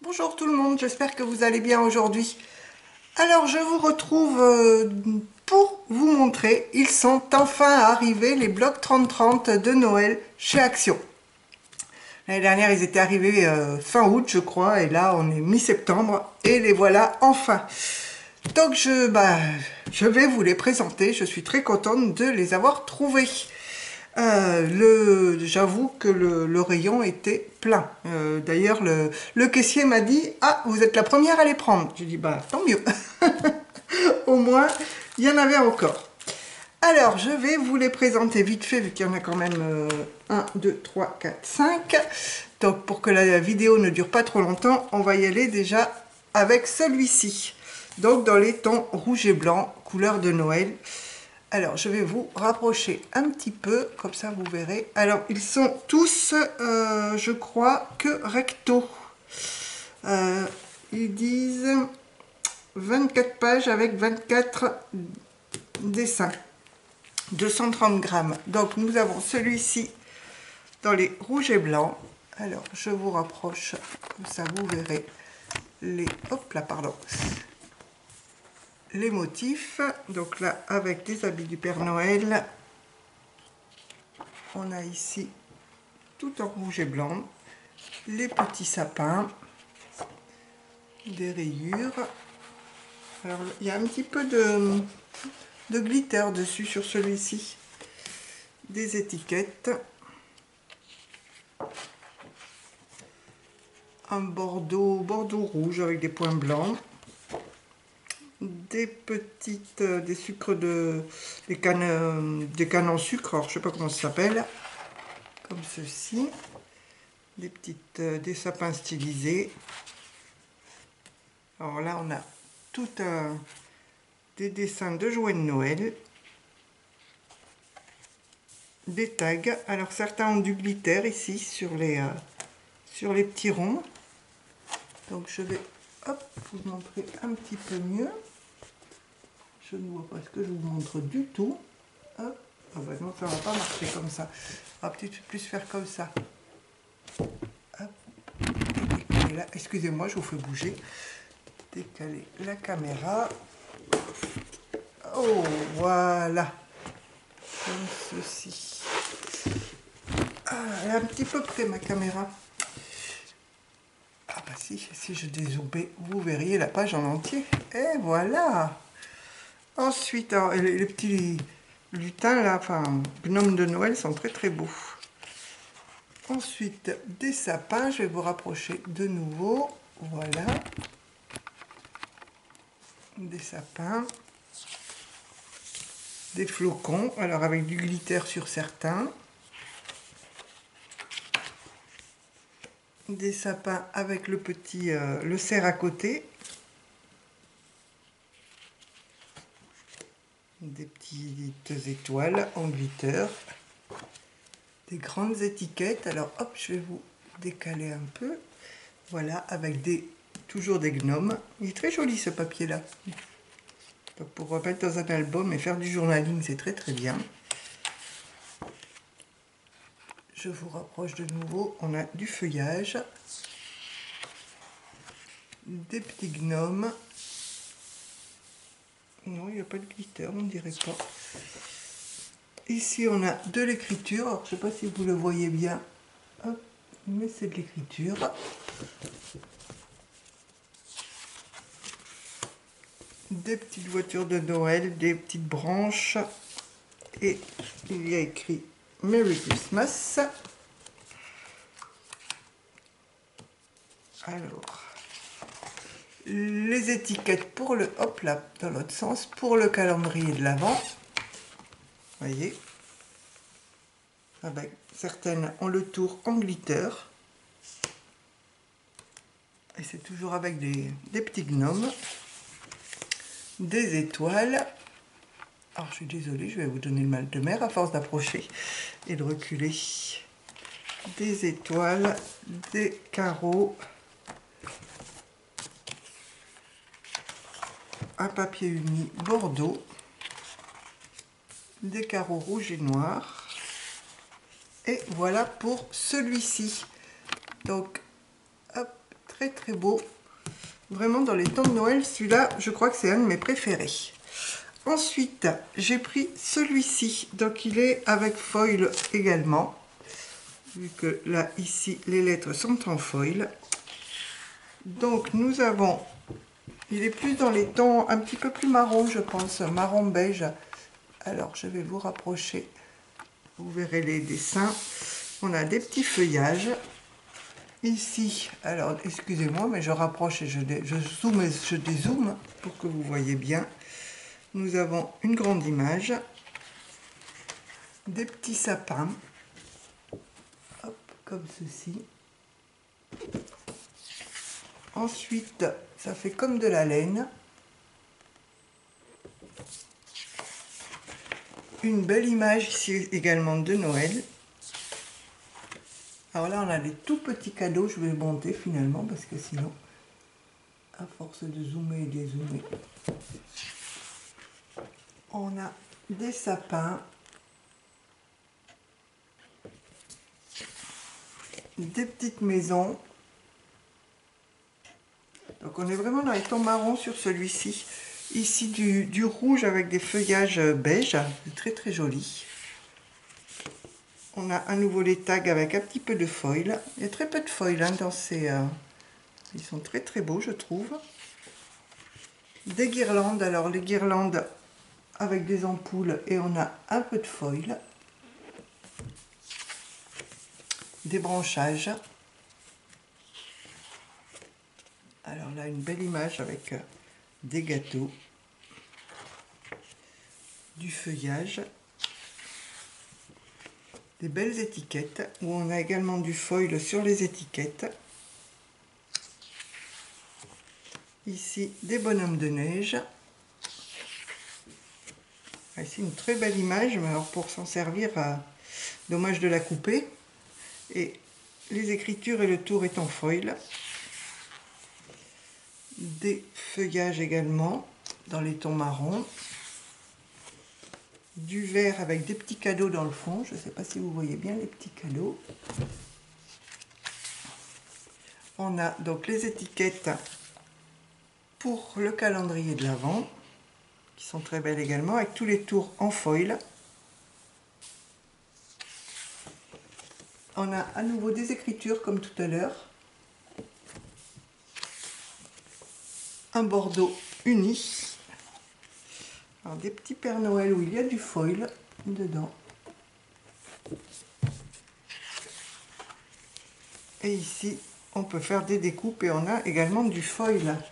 Bonjour tout le monde, j'espère que vous allez bien aujourd'hui. Alors je vous retrouve pour vous montrer, ils sont enfin arrivés les blocs 30-30 de Noël chez Action. L'année dernière ils étaient arrivés fin août je crois, et là on est mi-septembre et les voilà enfin. Donc je vais vous les présenter, je suis très contente de les avoir trouvés. J'avoue que le rayon était plein. D'ailleurs, le caissier m'a dit « Ah, vous êtes la première à les prendre ». J'ai dit « Bah, tant mieux ». Au moins, il y en avait encore. Alors, je vais vous les présenter vite fait, vu qu'il y en a quand même 1, 2, 3, 4, 5. Donc, pour que la vidéo ne dure pas trop longtemps, on va y aller déjà avec celui-ci. Donc, dans les tons rouge et blanc, couleur de Noël. Alors, je vais vous rapprocher un petit peu, comme ça vous verrez. Alors, ils sont tous, je crois, que recto. Ils disent 24 pages avec 24 dessins. 230 grammes. Donc, nous avons celui-ci dans les rouges et blancs. Alors, je vous rapproche, comme ça vous verrez les... Hop là, pardon. Les motifs, donc là avec des habits du Père Noël, on a ici tout en rouge et blanc, les petits sapins, des rayures. Alors il y a un petit peu de glitter dessus sur celui-ci, des étiquettes, un bordeaux rouge avec des points blancs, des sucres des cannes en sucre, alors je sais pas comment ça s'appelle, comme ceci, des sapins stylisés. Alors là on a des dessins de jouets de Noël, des tags. Alors certains ont du glitter ici sur les petits ronds, donc je vais vous montrer un petit peu mieux. Je ne vois pas ce que je vous montre du tout. Hop. Ah ben non, ça va pas marcher comme ça. On va peut-être plus faire comme ça. Hop. Là, excusez-moi, je vous fais bouger. Décaler la caméra. Oh, voilà. Comme ceci. Ah, elle est un petit peu près ma caméra. Ah bah si je dézoomais, vous verriez la page en entier. Et voilà. Ensuite, alors, les petits lutins là, enfin, gnomes de Noël sont très très beaux. Ensuite, des sapins, je vais vous rapprocher de nouveau. Voilà. Des sapins. Des flocons, alors avec du glitter sur certains. Des sapins avec le cerf à côté. Des petites étoiles en glitter. Des grandes étiquettes. Alors hop, je vais vous décaler un peu. Voilà, avec toujours des gnomes. Il est très joli ce papier là. Donc pour remettre dans un album et faire du journaling, c'est très très bien. Je vous rapproche de nouveau. On a du feuillage. Des petits gnomes. Non, il n'y a pas de glitter, on ne dirait pas. Ici, on a de l'écriture. Alors, je ne sais pas si vous le voyez bien. Hop, mais c'est de l'écriture. Des petites voitures de Noël, des petites branches. Et il y a écrit Merry Christmas. Alors, les étiquettes pour hop là, dans l'autre sens, pour le calendrier de l'Avent. Voyez, avec certaines ont le tour en glitter. Et c'est toujours avec des petits gnomes. Des étoiles. Alors je suis désolée, je vais vous donner le mal de mer à force d'approcher et de reculer. Des étoiles, des carreaux. Un papier uni bordeaux. Des carreaux rouges et noirs. Et voilà pour celui-ci. Donc, hop, très très beau. Vraiment dans les temps de Noël, celui-là, je crois que c'est un de mes préférés. Ensuite, j'ai pris celui-ci. Donc il est avec foil également. Vu que là, ici, les lettres sont en foil. Donc nous avons... Il est plus dans les tons un petit peu plus marron, je pense. Marron beige. Alors, je vais vous rapprocher. Vous verrez les dessins. On a des petits feuillages. Ici, alors excusez-moi, mais je rapproche et je zoome et je dézoome pour que vous voyez bien. Nous avons une grande image, des petits sapins, hop, comme ceci. Ensuite, ça fait comme de la laine. Une belle image ici également de Noël. Alors là, on a des tout petits cadeaux. Je vais monter finalement parce que sinon, à force de zoomer et dézoomer, on a des sapins, des petites maisons. Donc on est vraiment dans les tons marrons sur celui-ci. Ici du rouge avec des feuillages beige, c'est très très joli. On a à nouveau les tags avec un petit peu de foil. Il y a très peu de foil hein, dans ces... ils sont très très beaux je trouve. Des guirlandes, alors les guirlandes avec des ampoules et on a un peu de foil. Des branchages. Alors là une belle image avec des gâteaux. Du feuillage. Des belles étiquettes où on a également du foil sur les étiquettes. Ici des bonhommes de neige. Ici une très belle image, mais alors pour s'en servir, dommage de la couper. Et les écritures et le tour est en foil. Des feuillages également dans les tons marrons. Du vert avec des petits cadeaux dans le fond. Je ne sais pas si vous voyez bien les petits cadeaux. On a donc les étiquettes pour le calendrier de l'Avent, qui sont très belles également, avec tous les tours en foil. On a à nouveau des écritures comme tout à l'heure. Un bordeaux uni. Alors, des petits Pères Noël où il y a du foil dedans. Et ici, on peut faire des découpes et on a également du foil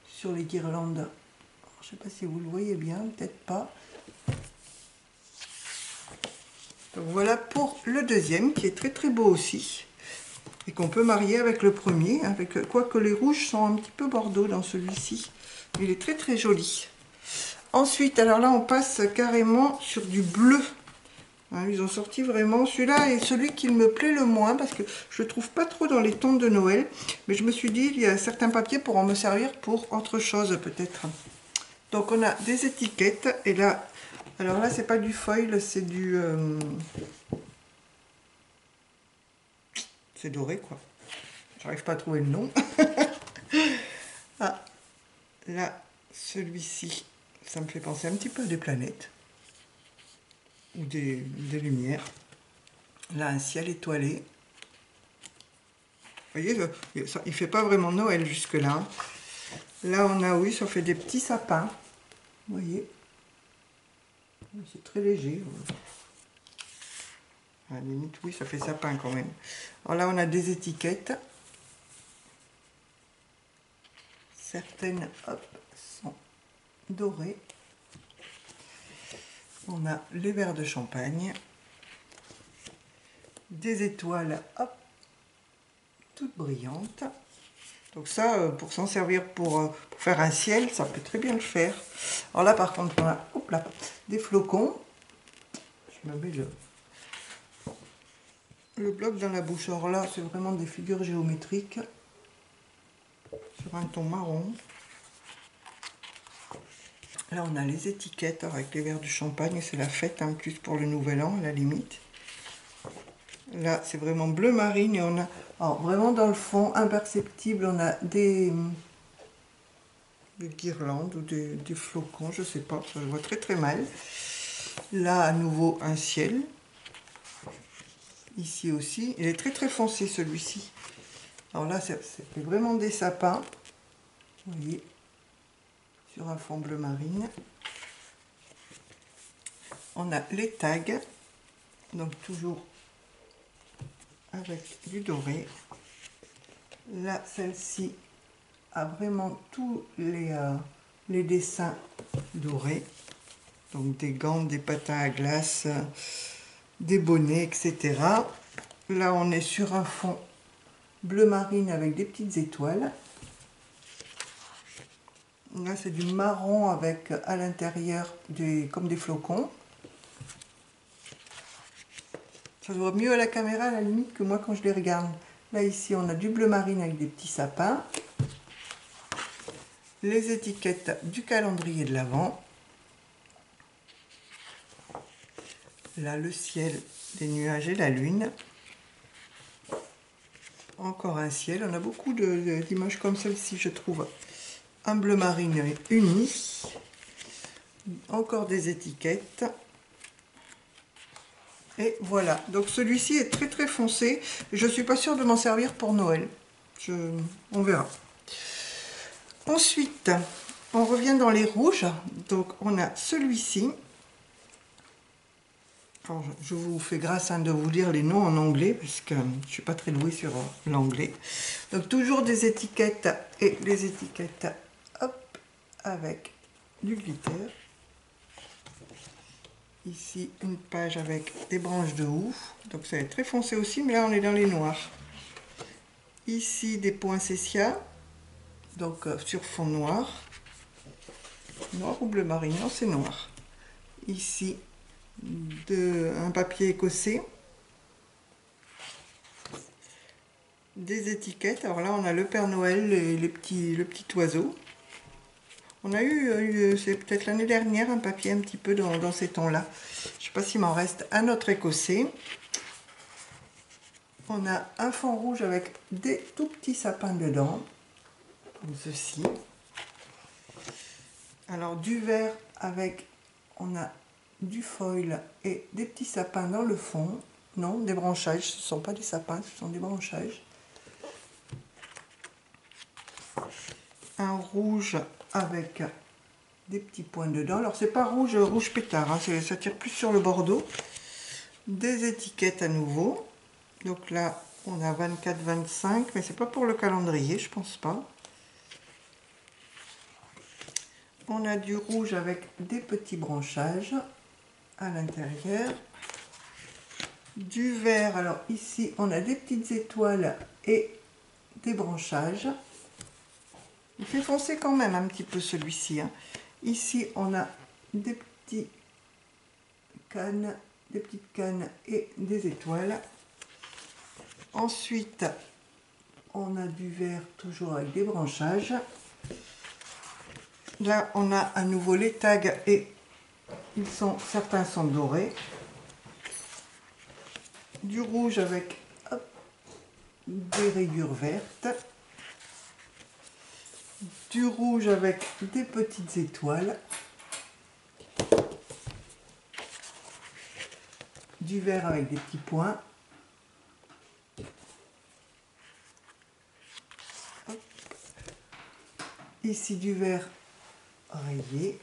sur les guirlandes. Alors, je ne sais pas si vous le voyez bien, peut-être pas. Donc voilà pour le deuxième qui est très très beau aussi. Et qu'on peut marier avec le premier, avec quoique les rouges sont un petit peu bordeaux dans celui-ci. Il est très très joli. Ensuite, alors là on passe carrément sur du bleu. Hein, ils ont sorti vraiment, celui-là est celui qui me plaît le moins parce que je ne le trouve pas trop dans les tons de Noël. Mais je me suis dit, il y a certains papiers pour en me servir pour autre chose peut-être. Donc on a des étiquettes et là, alors là c'est pas du foil, c'est du... c'est doré quoi. J'arrive pas à trouver le nom. Ah, là, celui-ci, ça me fait penser un petit peu à des planètes. Ou des lumières. Là, un ciel étoilé. Vous voyez, il fait pas vraiment Noël jusque-là. Là, on a, oui, ça fait des petits sapins. Vous voyez. C'est très léger. À la limite, oui, ça fait sapin quand même. Alors là, on a des étiquettes. Certaines, hop, sont dorées. On a les verres de champagne. Des étoiles, hop, toutes brillantes. Donc ça, pour s'en servir pour faire un ciel, ça peut très bien le faire. Alors là, par contre, on a, hop là, des flocons. Je me mets le bloc dans la bouche. Alors là, c'est vraiment des figures géométriques sur un ton marron. Là, on a les étiquettes avec les verres de champagne. C'est la fête, hein, plus pour le nouvel an, à la limite. Là, c'est vraiment bleu marine et on a, alors, vraiment dans le fond, imperceptible, on a des guirlandes ou des flocons, je sais pas, ça se voit très très mal. Là, à nouveau, un ciel. Ici aussi, il est très très foncé celui-ci. Alors là, c'est vraiment des sapins, vous voyez, sur un fond bleu marine. On a les tags, donc toujours avec du doré. Là, celle-ci a vraiment tous les dessins dorés. Donc des gants, des patins à glace, des bonnets, etc. Là, on est sur un fond bleu marine avec des petites étoiles. Là, c'est du marron avec à l'intérieur comme des flocons. Ça se voit mieux à la caméra à la limite que moi quand je les regarde. Là, ici, on a du bleu marine avec des petits sapins. Les étiquettes du calendrier de l'Avent. Là, le ciel, des nuages et la lune. Encore un ciel. On a beaucoup d'images comme celle-ci, je trouve. Un bleu marine uni. Encore des étiquettes. Et voilà. Donc celui-ci est très très foncé. Je ne suis pas sûre de m'en servir pour Noël. On verra. Ensuite, on revient dans les rouges. Donc on a celui-ci. Je vous fais grâce de vous lire les noms en anglais, puisque je ne suis pas très douée sur l'anglais. Donc toujours des étiquettes, et les étiquettes, hop, avec du glitter. Ici, une page avec des branches de houx. Donc ça va être très foncé aussi, mais là on est dans les noirs. Ici, des poinsettias, donc sur fond noir. Noir ou bleu marine? Non, c'est noir. Ici, un papier écossais. Des étiquettes. Alors là, on a le Père Noël et le petit oiseau. On a eu c'est peut-être l'année dernière, un papier un petit peu dans ces tons-là. Je ne sais pas s'il m'en reste un autre écossais. On a un fond rouge avec des tout petits sapins dedans, comme ceci. Alors du vert avec, on a du foil et des petits sapins dans le fond. Non, des branchages, ce ne sont pas des sapins, ce sont des branchages. Un rouge avec des petits points dedans. Alors c'est pas rouge pétard, hein, ça tire plus sur le bordeaux. Des étiquettes à nouveau. Donc là on a 24-25, mais c'est pas pour le calendrier, je pense pas. On a du rouge avec des petits branchages à l'intérieur. Du vert, alors ici on a des petites étoiles et des branchages. Il fait foncer quand même un petit peu celui-ci, hein. Ici on a des petites cannes et des étoiles. Ensuite on a du vert toujours avec des branchages. Là on a à nouveau les tags et certains sont dorés. Du rouge avec hop, des rayures vertes. Du rouge avec des petites étoiles. Du vert avec des petits points. Hop. Ici du vert rayé.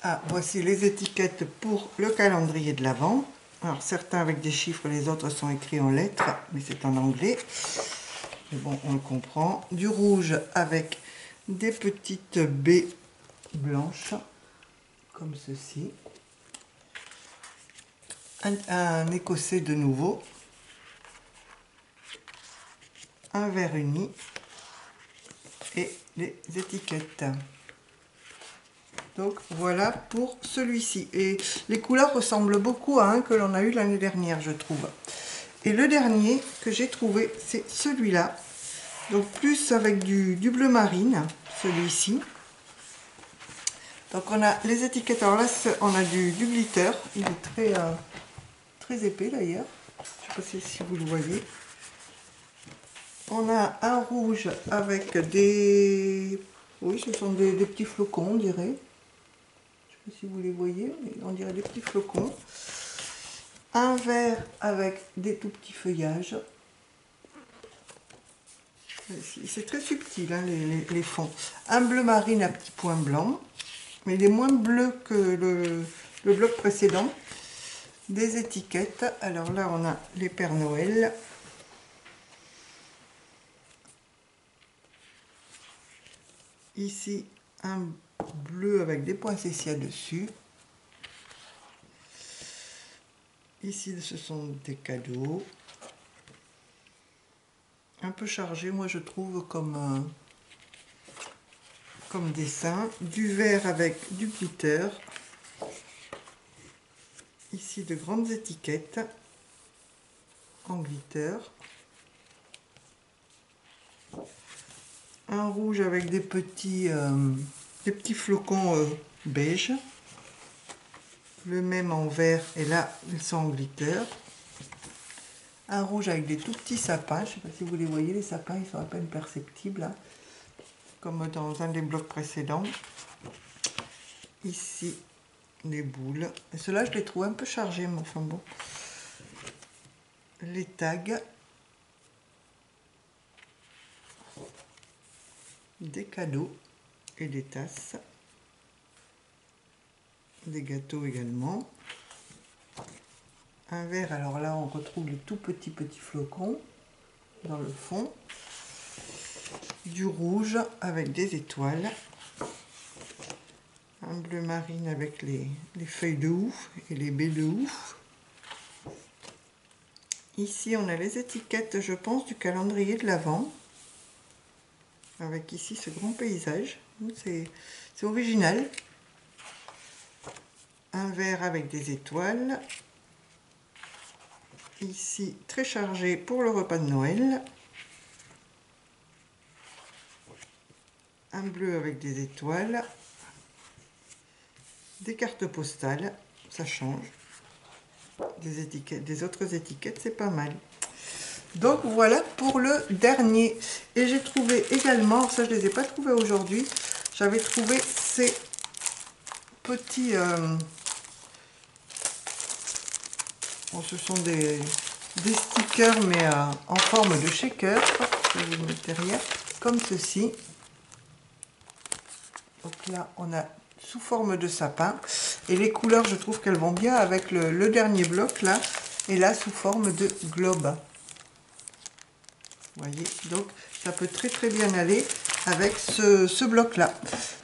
Ah, voici les étiquettes pour le calendrier de l'Avent. Alors certains avec des chiffres, les autres sont écrits en lettres, mais c'est en anglais. Mais bon, on le comprend. Du rouge avec des petites baies blanches, comme ceci. Un écossais de nouveau. Un vert uni. Et les étiquettes. Donc voilà pour celui-ci. Et les couleurs ressemblent beaucoup à un que l'on a eu l'année dernière, je trouve. Et le dernier que j'ai trouvé, c'est celui-là. Donc plus avec du bleu marine, celui-ci. Donc on a les étiquettes. Alors là, on a du glitter. Il est très épais d'ailleurs. sais pas si vous le voyez. On a un rouge avec des... Oui, ce sont des petits flocons, on dirait. Je sais pas si vous les voyez, mais on dirait des petits flocons. Un vert avec des tout petits feuillages. C'est très subtil, hein, les fonds. Un bleu marine à petits points blancs, mais il est moins bleu que le bloc précédent. Des étiquettes. Alors là, on a les Pères Noël. Ici, un bleu avec des poinsettias dessus. Ici, ce sont des cadeaux. Un peu chargé, moi je trouve, comme dessin. Du vert avec du glitter. Ici, de grandes étiquettes en glitter. Un rouge avec des petits flocons beige. Le même en vert, et là, ils sont en glitter. Un rouge avec des tout petits sapins. Je ne sais pas si vous les voyez, les sapins, ils sont à peine perceptibles, hein, comme dans un des blocs précédents. Ici, les boules. Et ceux-là, je les trouve un peu chargés, mais enfin bon. Les tags. Des cadeaux et des tasses. Des gâteaux également. Un vert, alors là, on retrouve les tout petits flocons dans le fond. Du rouge avec des étoiles. Un bleu marine avec les feuilles de ouf et les baies de ouf. Ici, on a les étiquettes, je pense, du calendrier de l'Avent. Avec ici ce grand paysage. C'est original. Un vert avec des étoiles. Ici, très chargé pour le repas de Noël. Un bleu avec des étoiles. Des cartes postales, ça change. Des étiquettes, des autres étiquettes, c'est pas mal. Donc voilà pour le dernier. Et j'ai trouvé également, ça je ne les ai pas trouvés aujourd'hui, j'avais trouvé ces petits... bon, ce sont des stickers, mais en forme de shaker. Je vais vous le mettre derrière, comme ceci. Donc là, on a sous forme de sapin. Et les couleurs, je trouve qu'elles vont bien avec le dernier bloc là. Et là, sous forme de globe. Vous voyez, donc ça peut très bien aller avec ce bloc là.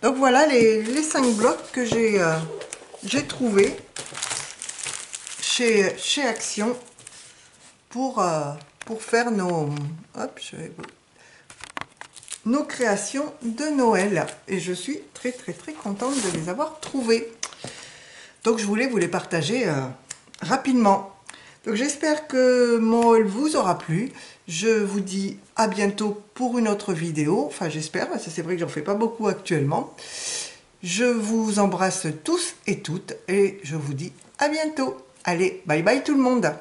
Donc voilà les 5 blocs que j'ai trouvés chez Action pour faire nos créations de Noël. Et je suis très contente de les avoir trouvés. Donc je voulais vous les partager rapidement. Donc j'espère que mon haul vous aura plu. Je vous dis à bientôt pour une autre vidéo. Enfin j'espère, parce que c'est vrai que j'en fais pas beaucoup actuellement. Je vous embrasse tous et toutes et je vous dis à bientôt. Allez, bye bye tout le monde.